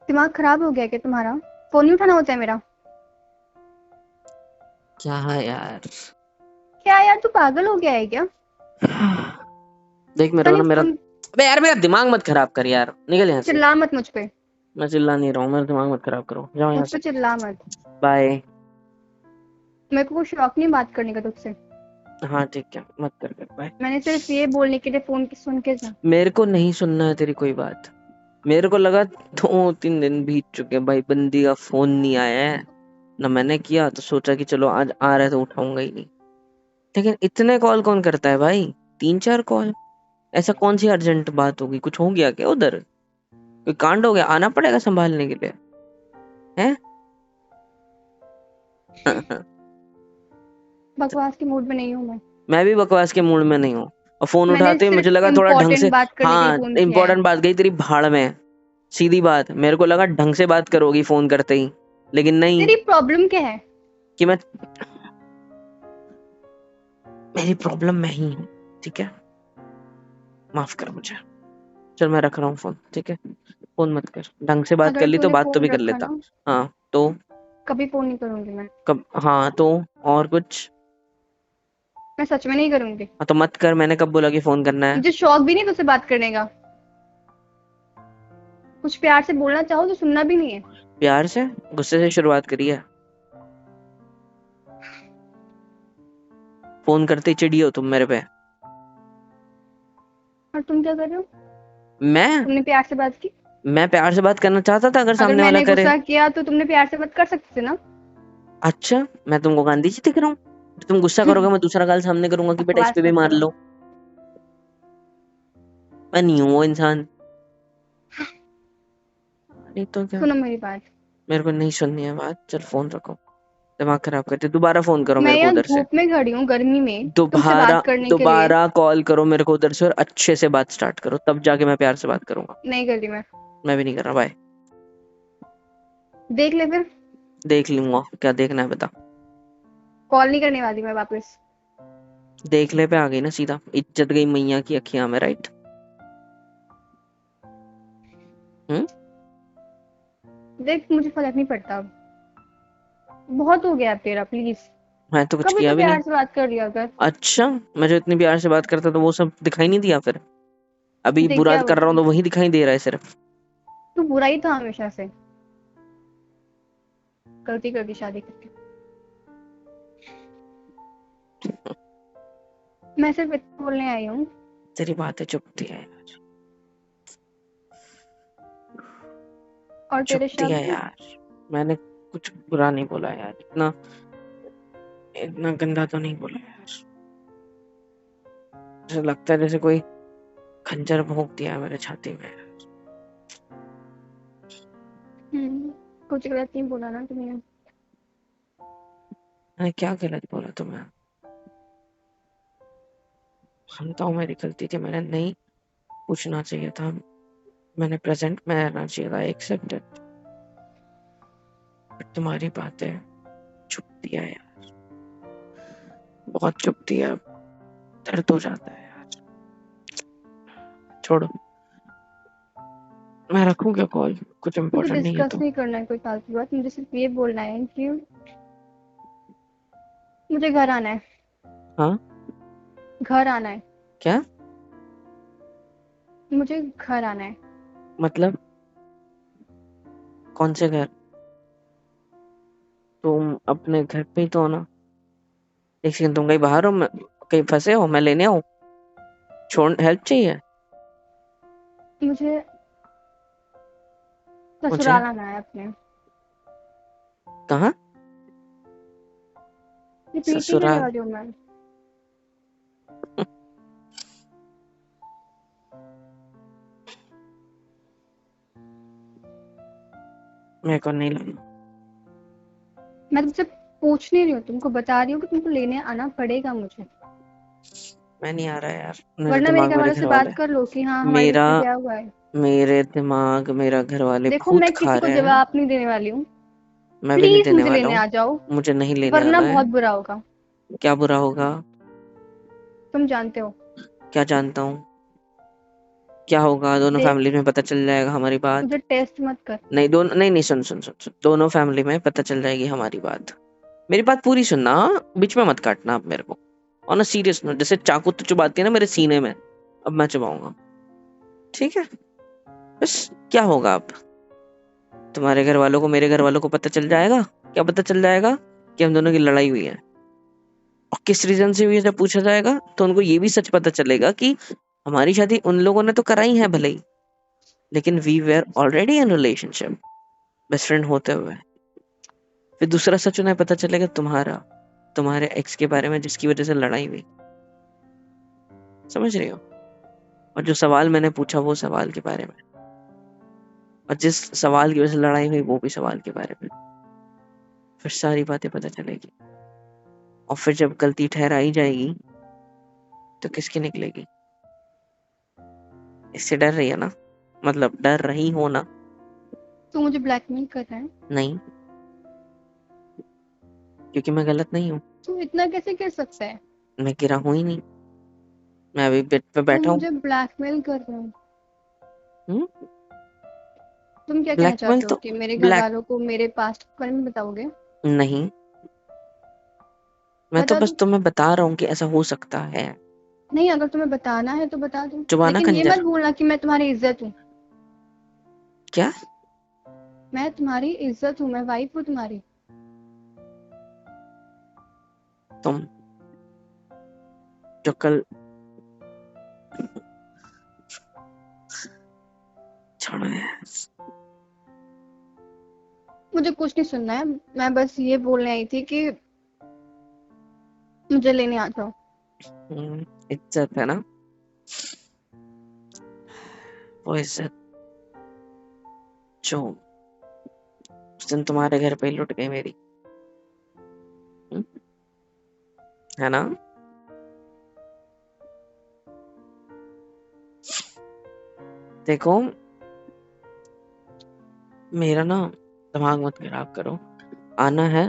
दिमाग खराब हो गया क्या तुम्हारा? फोन नहीं उठाना होता है मेरा? क्या है यार? क्या यार, तू पागल हो गया है क्या? देख मेरे पता को नहीं ना मेरा, फोन। अबे यार मेरा दिमाग मत खराब कर यार, निकल यहाँ से। चिल्ला मत मुझ पे। मैं चिल्ला नहीं रहा हूँ, मेरा दिमाग मत खराब करो, जाओ यहाँ मुझ से। पे चिल्ला मत। बाय। मेरे को कोई शौक नहीं बात करने का तुझसे। हाँ ठीक है, मत कर कर, बाय। मैंने सिर्फ ये बोलने के लिए फोन की सुन के जा। मेरे को नहीं सुनना है तेरी कोई बात। मेरे को लगा 2-3 दिन बीत चुके भाई, बंदी का फोन नहीं आया है ना, मैंने किया तो सोचा कि चलो आज आ रहा है तो उठाऊंगा ही नहीं। लेकिन इतने कॉल कौन करता है भाई? 3-4 कॉल। ऐसा कौन सी अर्जेंट बात होगी? कुछ हो गया क्या उधर? कोई कांड हो गया, आना पड़ेगा संभालने के लिए? हैं? बकवास के मूड में नहीं हूँ मैं। मैं भी बकवास के मूड में नहीं हूँ। और फोन मैंने उठाते ही मुझे सिर्फ लगा थोड़ा ढंग इम्पोर्टेंट से। बात करने के लिए हाँ, फोन किया है। इंपॉर्टेंट बात गई तेरी भाड़ में। सीधी बात, मेरे को लगा ढंग से बात करोगी फोन करते ही, लेकिन नहीं। तेरी प्रॉब्लम क्या है? कि मैं, मेरी प्रॉब्लम मैं ही हूँ, ठीक है? माफ कर मुझे। चल मैं रख रहा हूँ फोन, ठीक है? फोन मत कर, ढंग से बात कर अगर ली तो तूने बात तो भी फोन कर रखा लेता। ना, हाँ तो? कभी फोन नहीं करूंगी मैं। कब? हाँ तो? और कुछ? मैं सच में नहीं करूंगी। हाँ तो मत कर, मैंने कब बोला कि फोन करना है? मुझे शौक भी नहीं तुझसे बात करने का। कुछ प्यार से बोलना चाहो तो सुनना भी नहीं है। प्यार से? गुस्से से शुरुआत करी है? फोन करते ही चिड़ी हो तुम मेरे पे? और तुम क्या कर रहे हो? मैं तुमने प्यार से बात की। मैं प्यार से बात करना चाहता था, अगर अगर सामने वाला मैंने करे। गुस्सा किया तो तुमने प्यार से बात कर सकते थे ना। अच्छा, मैं तुमको गांधी जी दिख रहा हूँ? तुम गुस्सा करोगे मैं दूसरा गाल सामने करूंगा कि बेटा इस पे बकवास भी मत मार करो। लो। मैं नहीं हूँ वो इंसान। नहीं तो क्या? सुनो मेरी बात। मेरे को नहीं सुननी है बात, चल फोन रखो। दिमाग खराब करते, दोबारा फोन करो मैं मेरे को यहाँ उधर से। धूप में खड़ी हूँ गर्मी में तुमसे दोबारा बात करने के लिए। दोबारा कॉल करो मेरे को उधर से, और अच्छे से बात स्टार्ट करो, तब जाके मैं प्यार से बात करूंगा। नहीं कर रही मैं। मैं भी नहीं कर रहा, बाय। देख ले फिर। देख लूंगा, क्या देखना है बता। कॉल नहीं करने वाली मैं वापस। देख ले पे आ गई ना सीधा, इज्जत गई मैया की अखियां में, राइट? हम्म। देख मुझे फर्क नहीं पड़ता अब। बहुत हो गया अब तेरा, प्लीज। मैं तो कुछ कभी किया तो भी नहीं। प्यार से बात कर लिया कर। अच्छा, मैं जो इतनी प्यार से बात करता तो वो सब दिखाई नहीं दिया फिर? अभी दिख बुरा गया वो कर रहा हूँ तो। तो वही दिखाई दे रहा है सिर्फ। तू बुरा ही था हमेशा से। गलती कर दी शादी करके। मैं सिर्फ इतना बोलने आई हूँ। तेरी बातें चुभती है यार। और तेरे चुभती है शब्द। यार। मैंने कुछ बुरा नहीं बोला यार, इतना इतना गंदा तो नहीं बोला यार। ऐसा लगता है जैसे कोई खंजर भोंक दिया है मेरे छाती में। कुछ गलत नहीं बोला ना तुमने। मैंने क्या गलत बोला तुम्हें? मानता हूँ मेरी गलती थी, मैंने नहीं पूछना चाहिए था। मैंने प्रेजेंट में रहना चाहिए था, एक्सेप्ट इट। बट तुम्हारी बातें चुभती है यार, बहुत चुभती है। दर्द हो जाता है यार। छोड़ो, मैं रखूं क्या कॉल? कुछ मुझे इम्पोर्टेंट नहीं है डिस्कस तो? नहीं करना है कोई फालतू बात, मुझे सिर्फ ये बोलना है कि मुझे घर आना है। हाँ? घर आना है। क्या? मुझे घर आना है। मतलब? कौन से घर? तुम अपने घर पे ही तो हो ना? एक सेकंड, तुम कहीं बाहर हो? मैं कहीं फंसे हो? मैं लेने आऊं? छोड़, हेल्प चाहिए? मुझे मुझे? ससुराल आना है अपने। कहाँ? रिपीट नहीं करने ससुराल? वाली हूँ मैं। मेरे को नहीं लगा। मैं तुमसे पूछ नहीं रही हूँ, तुमको बता रही हूँ कि तुमको लेने आना पड़ेगा मुझे। मैं नहीं आ रहा यार, मेरा वरना मेरे दिमाग घर मेरे वालों घर से वाले, बात कर लो कि हाँ हमारे मेरा रिश्ते ब्याह हुआ है। मेरे दिमाग मेरा घर वाले देखो भूत मैं खा किसी को रहे हैं। जवाब नहीं देने वाली हूँ। मैं भी नहीं प्लीज देने मुझे वाला लेने हूँ। आ जाओ। मुझे नहीं लेने वरना आना है। बहुत बुरा होगा। क्या बुरा होगा? तुम जानते हो। क्या जानता हूँ? क्या होगा, दोनों देख, फैमिली में पता चल जाएगा हमारी बात। मुझे टेस्ट मत कर। नहीं, दोनों नहीं नहीं, सुन सुन सुन सुन, दोनों फैमिली में पता चल जाएगी हमारी बात। मेरी बात पूरी सुनना, हाँ? बीच में मत काटना आप मेरे को। और ना सीरियस नोट, जैसे चाकू तो चुभाती है ना मेरे सीने में, अब मैं चुभाऊंगा, ठीक है? बस क्या होगा, अब तुम्हारे घर वालों को मेरे घर वालों को पता चल जाएगा। क्या पता चल जाएगा? कि हम दोनों की लड़ाई हुई है। और किस रीजन से हुई है जब पूछा जाएगा तो उनको ये भी सच पता चलेगा कि हमारी शादी उन लोगों ने तो कराई है भले ही, लेकिन we were already in relationship, best friend होते हुए। फिर दूसरा सच उन्हें पता चलेगा तुम्हारा, तुम्हारे एक्स के बारे में जिसकी वजह से लड़ाई हुई। समझ रही हो? और जो सवाल मैंने पूछा वो सवाल के बारे में, और जिस सवाल की वजह से लड़ाई हुई वो भी सवाल के बारे में। फिर सारी बातें पता चलेगी। और फिर जब गलती ठहराई जाएगी तो किसकी निकलेगी? इससे डर रही है ना? मतलब डर रही हो ना? तू मुझे ब्लैकमेल कर रहा है? नहीं, क्योंकि मैं गलत नहीं हूँ। तू इतना कैसे कर सकता है? मैं गिरा हूं ही नहीं, मैं अभी बेड पे तू बैठा हूँ। मुझे ब्लैकमेल कर रहा है। तुम क्या कहना ब्लैकमेल चाहते हो तो कि मेरे घर ब्लैक वालों को मेरे पास्ट के बारे में बताओगे? नहीं, मैं तो बता बस दो। तुम्हें बता रहा हूँ कि ऐसा हो सकता है। नहीं, अगर तुम्हें बताना है तो बता दो, जुबाना लेकिन ये मत खंजर। भूलना कि मैं तुम्हारी इज्जत हूँ। क्या? मैं तुम्हारी इज्जत हूँ, मैं वाइफ हूँ तुम्हारी। तुम जो कल, छोड़ो यार। मुझे कुछ नहीं सुनना है, मैं बस ये बोलने आई थी कि मुझे लेने आ जाओ। इज्जत है ना, वो इज्जत जो उस दिन तुम्हारे घर पे ही लुट गई मेरी, हम्म, है ना? देखो, मेरा ना दिमाग मत खराब करो। आना है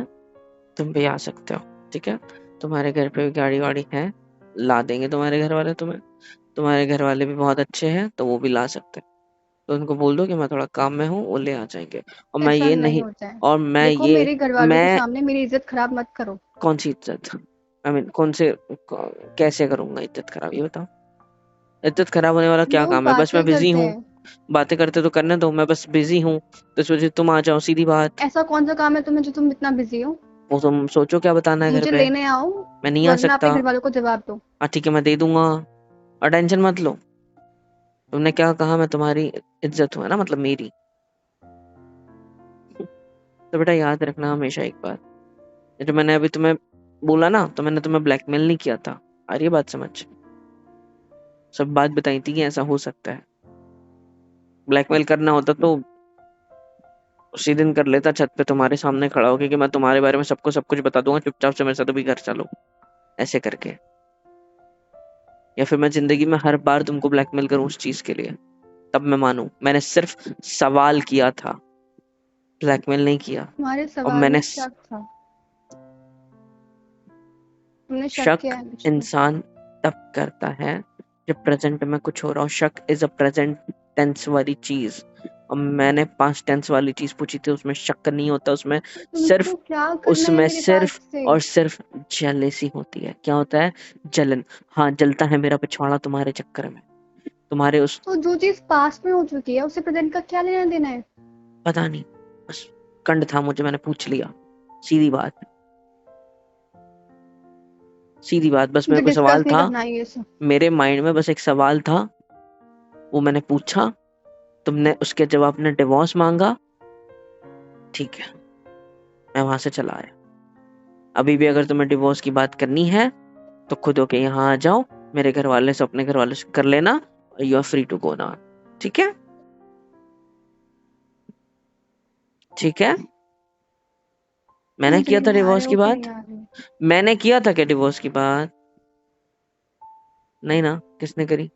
तुम भी आ सकते हो, ठीक है? तुम्हारे घर पे भी गाड़ी वाड़ी है, ला देंगे तुम्हारे घर वाले तुम्हें। तुम्हारे घर वाले भी बहुत अच्छे हैं तो वो भी ला सकते हैं। तो उनको बोल दो कि मैं थोड़ा काम में हूँ, वो ले आ जाएंगे। और मैं ऐसा ये नहीं नहीं, होता है। और मैं देखो, ये मेरे घर वालों के मैं सामने मेरी इज्जत खराब मत करो। कौन सी इज्जत, आई मीन कौन से कैसे करूंगा इज्जत खराब, ये बताओ। इज्जत खराब होने वाला क्या लोग काम है? बस मैं बातें बिजी करते हूँ। हैं। बातें करते तो करने दो, मैं बस बिजी हूँ तो इस वजह से तुम आ जाओ, सीधी बात। ऐसा कौन सा काम है तुम्हें जो तुम इतना बिजी हो? वो तुम सोचो क्या बताना है घर मुझे पे। लेने आओ, मैं नहीं आ वरना सकता। अपने घर वालों को जवाब दो। हाँ ठीक है, मैं दे दूंगा, और टेंशन मत लो। तुमने क्या कहा, मैं तुम्हारी इज्जत हूँ, है ना, मतलब मेरी। तो बेटा याद रखना हमेशा एक बात, ये जो मैंने अभी तुम्हें बोला ना, तो मैंने तुम्हें ब्लैकमेल नहीं किया था। आ रही है बात समझ? सब बात बताई थी कि ऐसा हो सकता है। ब्लैकमेल करना होता तो उसी दिन कर लेता, छत पे तुम्हारे सामने खड़ा होके कि मैं तुम्हारे बारे में सबको सब कुछ बता दूंगा, चुपचाप से मेरे साथ अभी घर चलो, ऐसे करके। या फिर मैं जिंदगी में हर बार तुमको ब्लैकमेल करूं उस चीज के लिए, तब मैं मानूं। मैंने सिर्फ सवाल किया था, ब्लैकमेल नहीं किया। तुम्हारे और सवाल मैंने में शक था। तुमने शक किया शक है मुझ पे। इंसान तब करता है जब प्रेजेंट में कुछ हो रहा हो। शक इज अ प्रेजेंट टेंस वाली चीज, और मैंने पास्ट टेंस वाली चीज पूछी थी, उसमें शक नहीं होता, उसमें तो सिर्फ तुमको क्या करना है उसमें मेरे पास सिर्फ से? और सिर्फ जेलेसी होती है। क्या होता है? जलन। हाँ, जलता है मेरा पिछवाड़ा तुम्हारे चक्कर में, तुम्हारे उस, तो जो चीज पास्ट में हो चुकी है उससे प्रेजेंट का क्या लेना देना है? पता नहीं, बस कंड था मुझे, मैंने पूछ लिया। सीधी बात, सीधी बात, बस मुझे मेरे को डिस्कस सवाल नहीं था, करना है ये सब। मेरे माइंड में बस एक सवाल था, वो मैंने पूछा, तुमने उसके जवाब में डिवोर्स मांगा, ठीक है, मैं वहां से चला आया। अभी भी अगर तुम्हें डिवोर्स की बात करनी है तो खुद होके यहाँ आ जाओ, मेरे घर वाले से, अपने घर वाले से कर लेना, you are free to go now, ठीक है? ठीक है? मैंने मुझे किया था लेने आ रहे डिवोर्स हो की कि बात? नहीं आ रहे हो? मैंने किया था क्या डिवोर्स की बात? नहीं ना, किसने करी?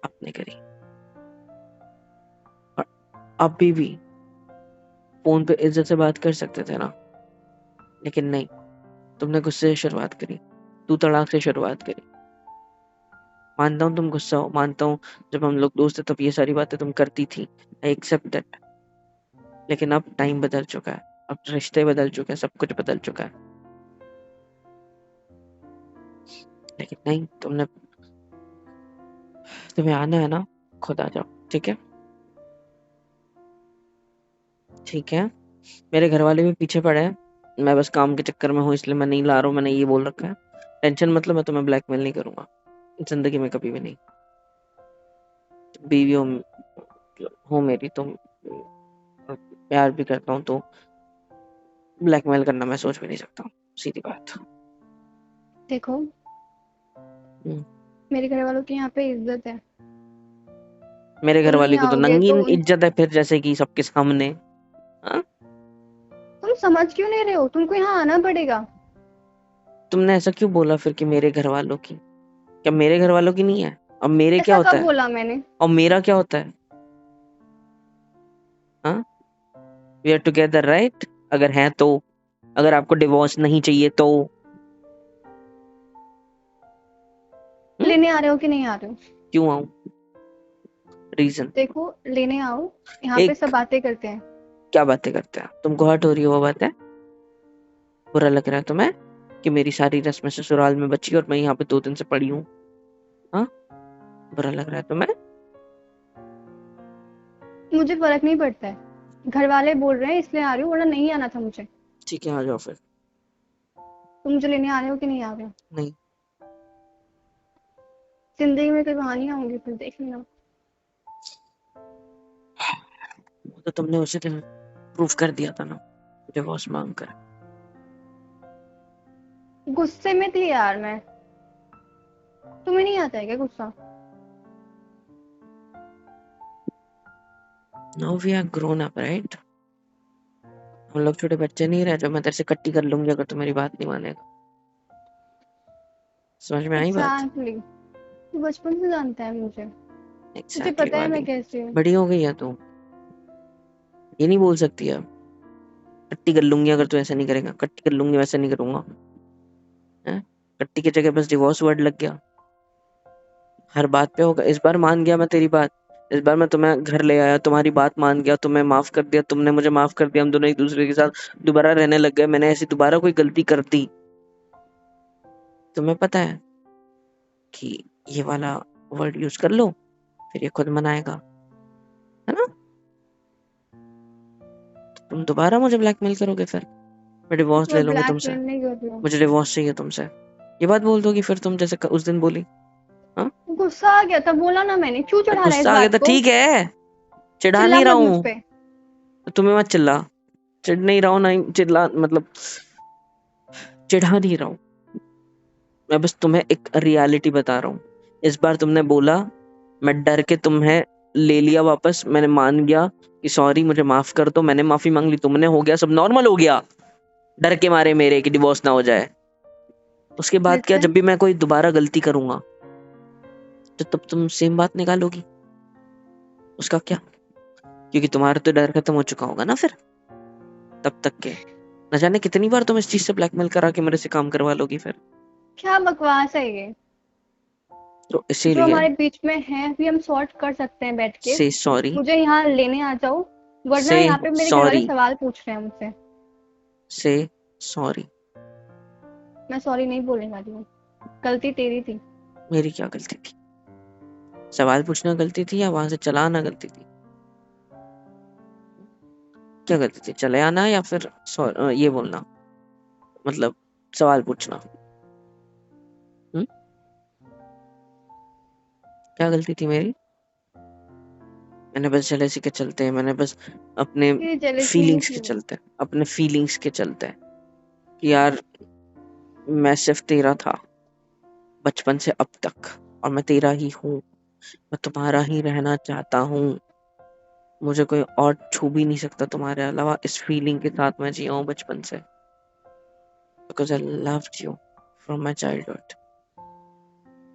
आपने करी। और अभी भी फोन पे इज्जत से बात कर सकते थे ना, लेकिन नहीं, तुमने गुस्से से शुरुआत करी, तू तड़ाक से शुरुआत करी। मानता हूँ तुम गुस्सा हो, मानता हूँ जब हम लोग दोस्त थे तब ये सारी बातें तुम करती थी, आई एक्सेप्ट दैट। लेकिन अब टाइम बदल चुका है, अब रिश्ते बदल चुके हैं, सब कुछ बदल चुका है। लेकिन नहीं, तुम्हें आना है ना, खुद आ जाओ, ठीक है? ठीक है, मेरे घर वाले भी पीछे पड़े हैं, मैं बस काम के चक्कर में हूँ इसलिए मैं नहीं ला रहा हूँ, मैंने ये बोल रखा है। टेंशन मतलब मैं तुम्हें ब्लैकमेल नहीं करूंगा जिंदगी में, कभी भी नहीं। बीवी हो मेरी, तुम प्यार भी करता हूँ, तो ब्लैकमेल करना मैं सोच भी नहीं सकता, सीधी बात। देखो, हम्म, मेरे घर वालों की यहाँ पे इज्जत है। मेरे घर तुम वाली नहीं को तो आओगे नंगी तो इज्जत है फिर, जैसे कि सबके सामने। हाँ? तुम समझ क्यों नहीं रहे हो? तुमको यहाँ आना पड़ेगा। तुमने ऐसा क्यों बोला फिर कि मेरे घर वालों की? क्या मेरे घर वालों की नहीं है? अब मेरे क्या ऐसा होता कब है? बोला मैंने? और मेरा क्या होता है? हाँ, वी आर टुगेदर राइट? अगर है तो, अगर आपको डिवोर्स नहीं चाहिए तो। हम्म? लेने आ रहे हो कि नहीं आ रहे हो? क्यों आऊं? रीजन? देखो, लेने आओ, यहाँ पे सब एक, बातें करते हैं। क्या बातें करते हैं? तुमको हर्ट हो रही है वो बात है? बुरा लग रहा है तुम्हें कि मेरी सारी रस्में ससुराल में बची और मैं यहाँ पे 2 दिन से पड़ी हूँ? हाँ, बुरा लग रहा है तुम्हें? मुझे फर्क नहीं पड़ता है, घर वाले बोल रहे हैं इसलिए आ रही हूँ, वरना नहीं आना था मुझे। ठीक है, आ जाओ फिर। तुम मुझे लेने आ रहे हो कि नहीं आ रहे हो? नहीं, जिंदगी में कभी वहां नहीं आऊंगी, फिर देख लेना। वो तो तुमने उसी दिन प्रूफ कर दिया था ना, डिवोर्स मांग कर। गुस्से में थी यार मैं। तुम्हें नहीं आता है क्या गुस्सा? Now we are grown up right? हम लोग छोटे बच्चे नहीं रहे जो मैं तेरे से कट्टी कर लूंगी अगर तू मेरी बात नहीं मानेगा। समझ में आई बात? एग्जैक्टली, तू बचपन से जानता है मुझे। मुझे एग्जैक्टली पता है मैं वाली, कैसी हूँ। बड़ी हो गई है तू, ये नहीं बोल सकती अब। कट्टी कर लूंगी अगर तू ऐसा नहीं करेगा, कट्टी कर लूंगी वैसे नहीं करूंगा, है? कट्टी की जगह बस डिवोर्स वर्ड लग गया, हर बात पे होगा। इस बार मान गया मैं तेरी बात, इस बार मैं तुम्हें घर ले आया, तुम्हारी बात मान गया, तुम्हें माफ कर दिया, तुमने मुझे माफ कर दिया, हम दोनों एक दूसरे के साथ दोबारा रहने लग गए। मैंने ऐसी दोबारा कोई गलती कर दी, तुम्हें पता है कि ये वाला वर्ड यूज कर लो, फिर ये खुद मनाएगा, है ना? तुम दोबारा मुझे ब्लैकमेल करोगे फिर, मैं डिवोर्स ले मैं लूंगी तुमसे, ब्लैकमेल नहीं कर रही हूँ। मुझे डिवोर्स चाहिए तुमसे, ये बात बोल दोगी फिर तुम, जैसे उस दिन बोली? हाँ, गुस्सा आ गया था, बोला ना मैंने। क्यों चढ़ा रहा है इस गुस्सा आ गया बात था, को? ठीक है, चिढ़ा चिल्ला नहीं रहा मत मुझ हूँ, पे। तुम्हें मत चिल्ला, चिढ़ नहीं रहा हूँ, नहीं चिल्ला मतलब चिढ़ा नहीं रहा हूँ, मैं बस तुम्हें एक रियलिटी बता रहा हूँ। इस बार तुमने बोला, मैं डर के तुम्हें ले लिया वापस, मैंने मान गया कि सॉरी मुझे माफ कर दो, मैंने माफी मांग ली, तुमने, हो गया सब नॉर्मल हो गया, डर के मारे मेरे कि डिवोर्स ना हो जाए। उसके बाद क्या, जब लेकिन भी मैं कोई दोबारा गलती करूंगा तो तब तुम सेम बात निकालोगी, उसका क्या? क्योंकि तुम्हारा तो डर खत्म हो चुका होगा ना फिर, तब तक के न जाने कितनी बार तुम इस चीज से ब्लैकमेल करा के मेरे से काम करवा लोगी फिर। क्या बकवास है ये? तो जो इसीलिए हमारे बीच में है भी हम सॉर्ट कर सकते हैं बैठ के। से सॉरी, मुझे यहाँ लेने आ जाओ, वरना से यहाँ पे मेरे घर वाले सॉरी, सवाल पूछ रहे हैं मुझसे। से सॉरी। मैं सॉरी नहीं बोलने वाली हूँ, गलती तेरी थी। मेरी क्या गलती थी? सवाल पूछना गलती थी या वहां से चला आना गलती थी? क्या गलती थी, चले आना या फिर ये बोलना, मतलब सवाल पूछना? हम्म? क्या गलती थी मेरी? मैंने बस जेलसी के चलते, मैंने बस अपने तेरी जेलसी नहीं फीलिंग्स के थी वो। चलते, अपने फीलिंग्स के चलते कि यार मैं सिर्फ तेरा था बचपन से अब तक, और मैं तेरा ही हूँ, मैं तुम्हारा ही रहना चाहता हूँ, मुझे कोई और छू भी नहीं सकता तुम्हारे अलावा, इस फीलिंग के साथ मैं जिया हूँ बचपन से, because I loved you from my childhood.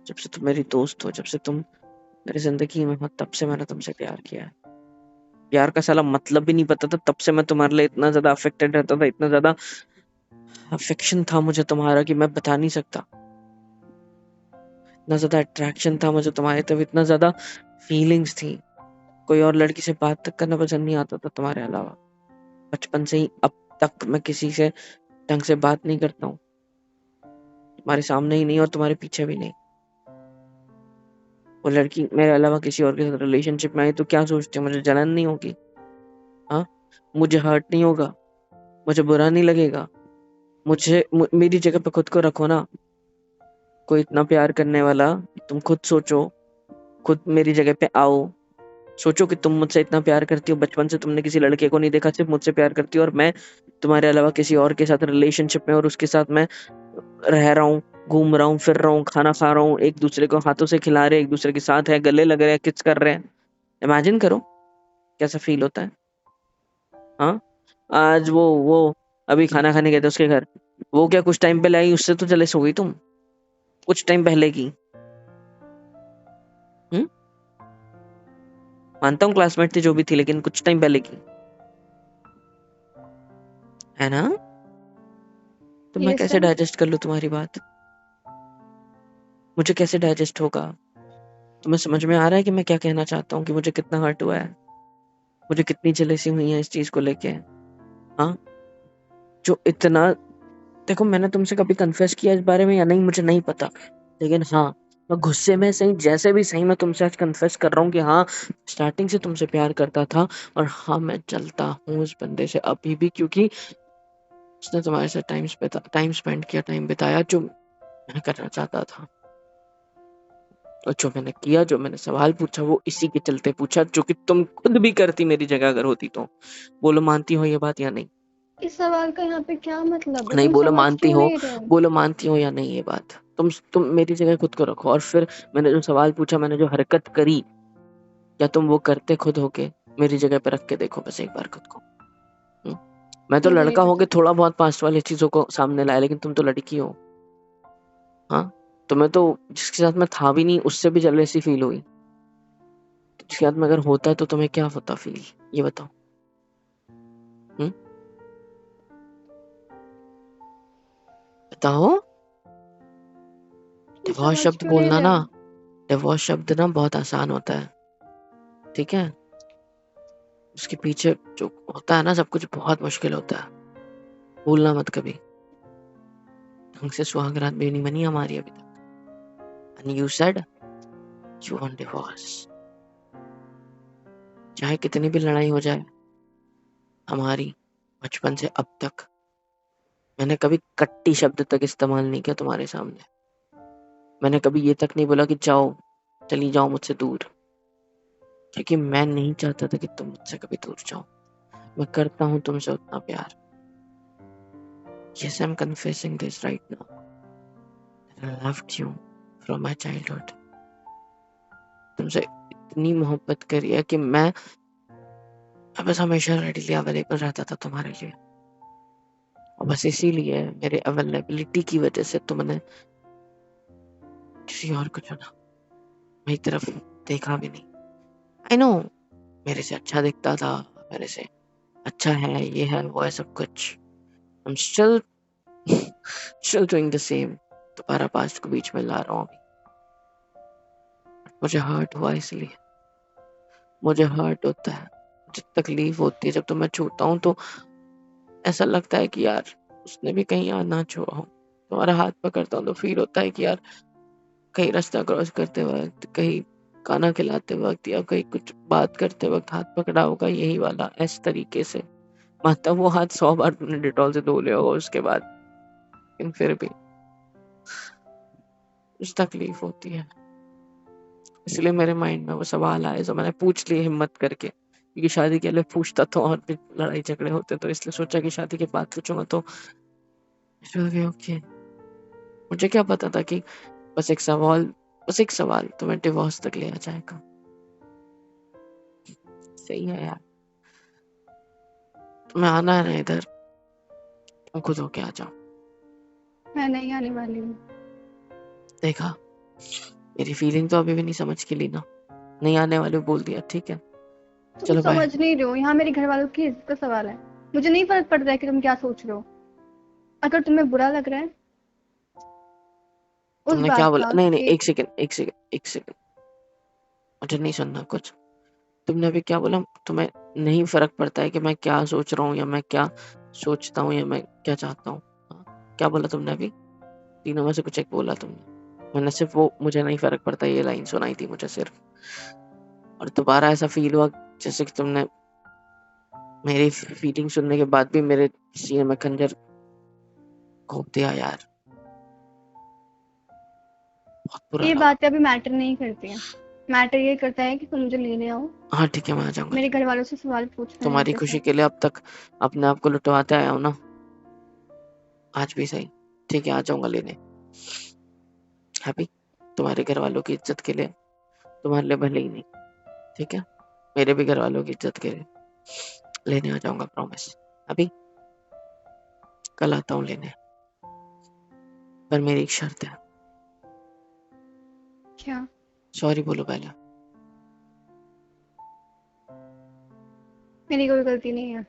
जब से तुम मेरी दोस्त हो, जब से तुम मेरी जिंदगी में हो, तब से मैंने तुमसे प्यार किया है। प्यार का साला मतलब भी नहीं पता था, तब से मैं तुम्हारे लिए इतना ज्यादा अफेक्टेड रहता था, इतना ज्यादा अफेक्शन था मुझे तुम्हारा कि मैं बता नहीं सकता। इतना ज्यादा अट्रैक्शन था मुझे तुम्हारे तरफ, इतना ज्यादा फीलिंग्स थी। कोई और लड़की से बात तक करना पसंद नहीं आता था तुम्हारे अलावा। बचपन से ही अब तक मैं किसी से ढंग से बात नहीं करता हूँ, तुम्हारे सामने ही नहीं और तुम्हारे पीछे भी नहीं। वो लड़की मेरे अलावा किसी और के साथ रिलेशनशिप में आई तो क्या सोचती हो, मुझे जलन नहीं होगी? हाँ, मुझे हर्ट नहीं होगा? मुझे बुरा नहीं लगेगा? मेरी जगह पे खुद को रखो ना। कोई इतना प्यार करने वाला, तुम खुद सोचो, खुद मेरी जगह पे आओ। सोचो कि तुम मुझसे इतना प्यार करती हो, बचपन से तुमने किसी लड़के को नहीं देखा, सिर्फ मुझसे प्यार करती हो, और मैं तुम्हारे अलावा किसी और के साथ रिलेशनशिप में, और उसके साथ मैं रह रहा हूँ, घूम रहा हूँ, फिर रहा हूँ, खाना खा रहा हूँ, एक दूसरे को हाथों से खिला रहे, एक दूसरे के साथ है, गले लग रहे हैं, किस कर रहे हैं। इमेजिन करो कैसा फील होता है। हाँ, आज वो अभी खाना खाने गए थे उसके घर, वो क्या कुछ टाइम पहले आई, उससे तो जलेस हो गई तुम, कुछ टाइम पहले की। हम्म, मानता हूँ क्लासमेट थी जो भी थी, लेकिन कुछ टाइम पहले की, है ना? तो मैं यस कैसे सर। डाइजेस्ट कर लूँ तुम्हारी बात? मुझे कैसे डाइजेस्ट होगा? तुम्हें समझ में आ रहा है कि मैं क्या कहना चाहता हूँ, कि मुझे कितना हर्ट हुआ है, मुझे कितनी जेलसी हुई है इस चीज को लेके? हाँ, जो इतना, देखो मैंने तुमसे कभी कन्फेस किया इस बारे में या नहीं मुझे नहीं पता, लेकिन हाँ, मैं गुस्से में सही, जैसे भी सही, मैं तुमसे आज कन्फेस कर रहा हूँ कि हाँ, स्टार्टिंग से तुमसे प्यार करता था, और हाँ, मैं जलता हूँ उस बंदे से अभी भी, क्योंकि उसने तुम्हारे साथ टाइम स्पेंड किया, टाइम बिताया, जो मैं करना चाहता था। और जो मैंने किया, जो मैंने सवाल पूछा, वो इसी के चलते पूछा, जो कि तुम खुद भी करती मेरी जगह अगर होती तो। बोलो मानती हो ये बात या नहीं? इस सवाल का यहाँ पे क्या मतलब है? नहीं, तुम बोलो समझ मानती क्यों हो। नहीं रहे हो? बोलो मानती हो या नहीं ये बात? तुम मेरी जगह खुद को रखो, और फिर मैंने जो सवाल पूछा, मैंने जो हरकत करी, क्या तुम वो करते खुद होके? मेरी जगह पे रख के देखो बस एक बार खुद को। हम्म? मैं तो मुझे नहीं लड़का हो के पता। थोड़ा बहुत पास्ट वाली चीजों को सामने लाया, लेकिन तुम तो लड़की हो। हाँ, तुम्हें तो जिसके साथ मैं था भी नहीं उससे भी जेलसी फील हुई, तो जिसके साथ में अगर होता है तो तुम्हें क्या होता फील, ये बताओ। हम्म, बताओ। तुम डिवोर्स समझ शब्द क्यों नहीं बोलना रहे ना, हो? डिवोर्स शब्द ना बहुत आसान होता है, ठीक है? उसके पीछे जो होता है ना, सब कुछ बहुत मुश्किल होता है, भूलना मत कभी। ढंग से सुहागरात भी नहीं बनी हमारी अभी तक, and you said you want divorce. चाहे कितनी भी लड़ाई हो जाए हमारी, बचपन से अब तक मैंने कभी कट्टी शब्द तक इस्तेमाल नहीं किया तुम्हारे सामने। मैंने कभी ये तक नहीं बोला कि जाओ, चली जाओ मुझसे दूर, क्योंकि मैं नहीं चाहता था कि तुम मुझसे कभी दूर जाओ। मैं करता हूँ तुमसे उतना प्यार। Yes, I'm confessing this right now. I loved you from my childhood. तुमसे इतनी मोहब्बत करी है कि मैं बस हमेशा रेडीली अवेलेबल रहता था तुम्हारे लिए, और बस इसीलिए मेरे अवेलेबिलिटी की वजह से तुमने किसी और को चुना, मेरी तरफ देखा भी नहीं। आई नो, मेरे से अच्छा दिखता था, मेरे से अच्छा है, ये है, वो है, सब कुछ। I'm still doing the same. दोबारा पास्ट को बीच में ला रहा हूँ अभी। मुझे हर्ट हुआ इसलिए, मुझे हर्ट होता है, मुझे तकलीफ होती है जब तुम्हें छूता हूँ, तो ऐसा लगता है कि यार उसने भी कहीं यार ना छुआ हो। तुम्हारा हाथ पकड़ता हूँ तो फील होता है कि यार कहीं रास्ता क्रॉस करते वक्त, कहीं खाना खिलाते वक्त, या कहीं कुछ बात करते वक्त हाथ पकड़ा होगा यही वाला, इस तरीके से। मतलब वो हाथ 100 बार तुमने डिटॉल से धो लिया होगा उसके बाद, लेकिन फिर भी कुछ तकलीफ होती है। इसलिए मेरे माइंड में वो सवाल आए जो मैंने पूछ लिए हिम्मत करके, क्योंकि शादी के लिए पूछता तो और भी लड़ाई झगड़े होते, तो इसलिए सोचा कि शादी के बाद पूछूंगा तो ओके। मुझे क्या पता था कि बस एक सवाल तुम्हें डिवोर्स तक ले आ जाएगा। सही है यार, तुम्हें आना है ना इधर, तुम खुद होके आ जाओ। मैं नहीं आने वाली हूँ। देखा, मेरी फीलिंग तो अभी भी नहीं समझ के ली ना, नहीं आने वाले बोल दिया, ठीक है? तुम चलो बाय। समझ नहीं रहे हो, यहाँ मेरे घर वालों की इज्जत का सवाल है। मुझे नहीं फर्क पड़ता है कि तुम क्या सोच रहे हो। अगर तुम्हें बुरा लग रहा है उस तुमने क्या बात बोला? का नहीं नहीं, कि एक सेकंड, मुझे नहीं सुनना कुछ। तुमने अभी क्या बोला? तुम्हें नहीं फर्क पड़ता है कि मैं क्या सोच रहा हूँ या मैं क्या सोचता हूँ या मैं क्या चाहता हूँ? हाँ? क्या बोला तुमने अभी? तीनों में से कुछ एक बोला तुमने। मैंने सिर्फ वो मुझे नहीं फर्क पड़ता ये लाइन सुनाई थी मुझे सिर्फ, और दोबारा ऐसा फील हुआ जैसे कि तुमने मेरी फीलिंग सुनने के बाद भी मेरे सीने में खंजर घोंप दिया यार। बहुत बुरा ये लगा। बातें अभी मैटर नहीं करती हैं। मैटर ये करता है कि तुम मुझे लेने आओ। हाँ ठीक है, मैं आ जाऊंगा मेरे लेने। घर वालों से सवाल पूछना है तुम्हारी उनके खुशी साथ। के लिए अब तक अपने आप को लुटवाते आया हूँ ना, आज भी सही। ठीक है, आ जाऊंगा लेने। हैप्पी? तुम्हारे घर वालों की इज्जत के लिए, तुम्हारे लिए भले ही नहीं, ठीक है, मेरे भी घर वालों की इज्जत के लिए लेने आ जाऊंगा, प्रॉमिस। अभी कल आता हूँ लेने, पर मेरी एक शर्त है। क्या? सॉरी बोलो पहले। मेरी कोई गलती नहीं है।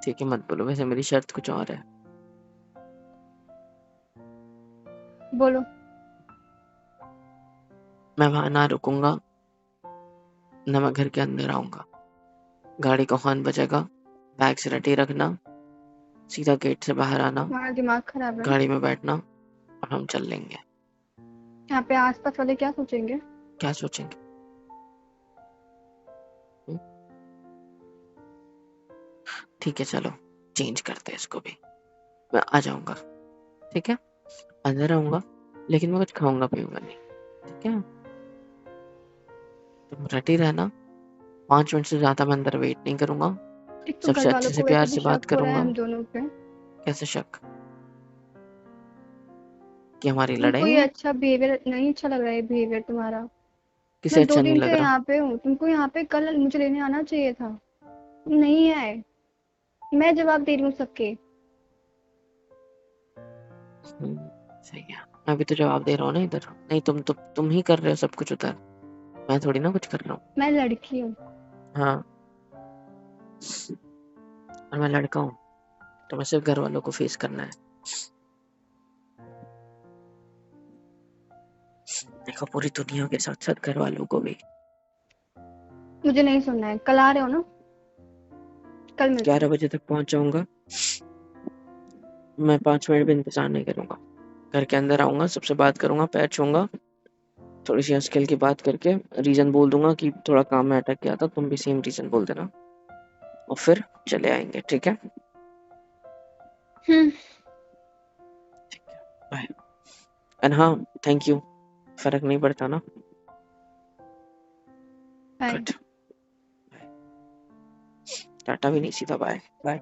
ठीक है, मत बोलो। वैसे मेरी शर्त कुछ और है। बोलो। मैं वहां ना रुकूंगा, न मैं घर के अंदर आऊंगा। गाड़ी का हॉर्न बजेगा, बैग से रेडी रखना, सीधा गेट से बाहर आना, तुम्हारा दिमाग खराब है। गाड़ी में बैठना और हम चल लेंगे। यहाँ पे आसपास वाले क्या सोचेंगे? क्या सोचेंगे? हम्म? ठीक है चलो, चेंज करते हैं इसको भी। मैं आ जाऊंगा, ठीक है, अंदर आऊंगा, लेकिन मैं कुछ खाऊंगा पीऊंगा नहीं, ठीक है? तुम रेडी रहना, 5 मिनट से ज्यादा मैं अंदर वेट नहीं करूंगा। एक तो घर सबसे वालों अच्छे से को वैसे प्यार भी से बात शक हो रहा है करूंगा। हम दोनों पे। कैसे शक? कि हमारी तुमको लड़ाई ये है? अच्छा बिहेवियर नहीं अच्छा लग रहा है, बिहेवियर तुम्हारा। किसे मैं दो अच्छा नहीं दिन लग से रहा? यहाँ पे हूँ, तुमको यहाँ पे कल मुझे लेने आना चाहिए था। तुम नहीं आए। मैं जवाब दे रही हूँ सबके। सही है, मैं भी तो जवाब दे रहा हूँ ना इधर। नहीं, तुम ही कर रहे हो सब कुछ उधर, मैं थोड़ी ना कुछ कर रहा हूँ। मैं लड़की हूँ। हाँ, और मैं लड़का हूँ, तो मैं सिर्फ घर वालों को फेस करना है। देखो, पूरी दुनिया के साथ साथ घर वालों को भी। मुझे नहीं सुनना है। कल आ रहे हो ना? कल मिलते 11 हैं। बजे तक पहुंच जाऊंगा। मैं 5 मिनट भी इंतजार नहीं करूंगा। घर के अंदर आऊंगा, सबसे बात करूंगा, पैर छूंगा, थोड़ी सी हंस खेल की बात करके रीजन बोल दूंगा कि थोड़ा काम में अटक गया था, तुम भी सेम रीजन बोल देना, और फिर चले आएंगे, ठीक है? हम्म। ठीक है, बाय। एंड हाँ, थैंक यू। फर्क नहीं पड़ता ना? बाय। गुड। टाटा भी नहीं, सीधा bye bye.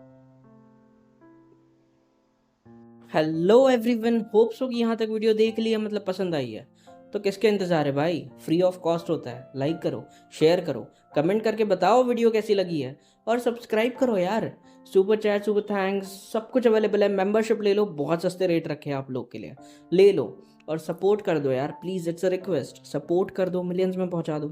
Hello everyone, hope so कि यहाँ तक वीडियो देख लिया, मतलब पसंद आई है। तो किसके इंतज़ार है भाई, फ्री ऑफ कॉस्ट होता है। लाइक करो, शेयर करो, कमेंट करके बताओ वीडियो कैसी लगी है, और सब्सक्राइब करो यार। सुपर चैट, सुपर थैंक्स, सब कुछ अवेलेबल है। मेंबरशिप ले लो, बहुत सस्ते रेट रखे हैं आप लोग के लिए, ले लो और सपोर्ट कर दो यार please. It's a request, support कर दो, मिलियंस में पहुँचा दो।